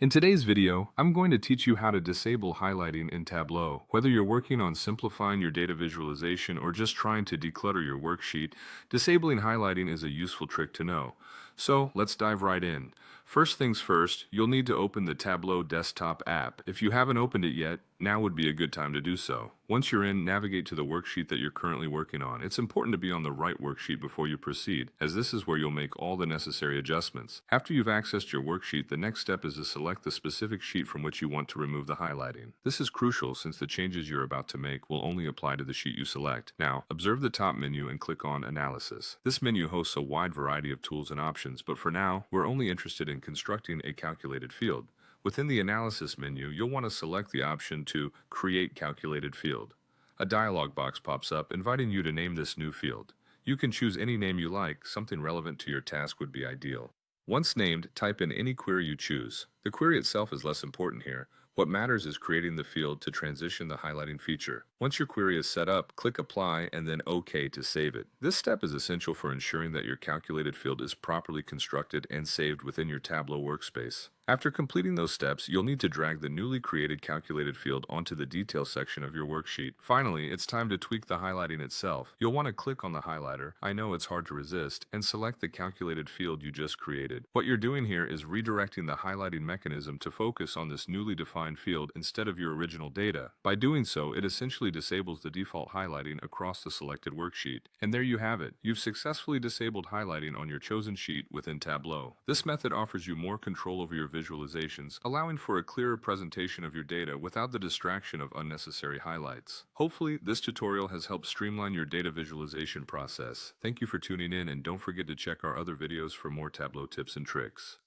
In today's video, I'm going to teach you how to disable highlighting in Tableau. Whether you're working on simplifying your data visualization or just trying to declutter your worksheet, disabling highlighting is a useful trick to know. So let's dive right in. First things first, you'll need to open the Tableau desktop app. If you haven't opened it yet, now would be a good time to do so. Once you're in, navigate to the worksheet that you're currently working on. It's important to be on the right worksheet before you proceed, as this is where you'll make all the necessary adjustments. After you've accessed your worksheet, the next step is to select the specific sheet from which you want to remove the highlighting. This is crucial since the changes you're about to make will only apply to the sheet you select. Now, observe the top menu and click on Analysis. This menu hosts a wide variety of tools and options, but for now, we're only interested in constructing a calculated field. Within the Analysis menu, you'll want to select the option to Create Calculated Field. A dialog box pops up inviting you to name this new field. You can choose any name you like, something relevant to your task would be ideal. Once named, type in any query you choose. The query itself is less important here. What matters is creating the field to transition the highlighting feature. Once your query is set up, click Apply and then OK to save it. This step is essential for ensuring that your calculated field is properly constructed and saved within your Tableau workspace. After completing those steps, you'll need to drag the newly created calculated field onto the detail section of your worksheet. Finally, it's time to tweak the highlighting itself. You'll want to click on the highlighter, I know it's hard to resist, and select the calculated field you just created. What you're doing here is redirecting the highlighting mechanism to focus on this newly defined field instead of your original data. By doing so, it essentially disables the default highlighting across the selected worksheet. And there you have it. You've successfully disabled highlighting on your chosen sheet within Tableau. This method offers you more control over your visualizations, allowing for a clearer presentation of your data without the distraction of unnecessary highlights. Hopefully, this tutorial has helped streamline your data visualization process. Thank you for tuning in, and don't forget to check our other videos for more Tableau tips and tricks.